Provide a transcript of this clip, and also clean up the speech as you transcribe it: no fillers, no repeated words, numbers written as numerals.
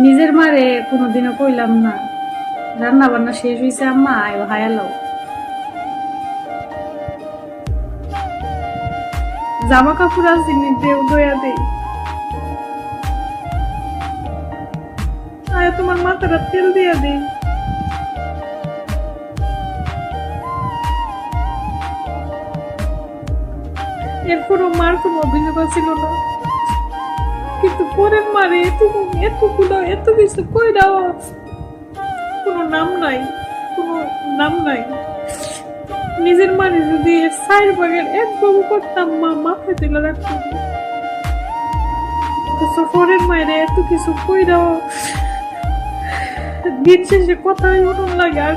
নিজের মারে কোনোদিনও কইলাম না রান্না বান্না শেষ হয়েছে আম্মা আয়ো হায়ালাও, জামা কাপড় আছে দেও দয়া দেই, আয় তোমার মাথাটা তেল দিয়া দেই। এরপরও মার কোনো অভিযোগ ছিল না, কিন্তু পরের মারে এতগুলো এত কিছু কইরাও কোনো নাম নাই, কোনো নাম নাই। নিজের মানে যদি এর সাইড ভাগের এক বাবু করতাম মা মাথায় তুলে রাখতো, পরের মায়ের এত কিছু কইরাও দিন শেষে কথাই উঠুন লাগে আর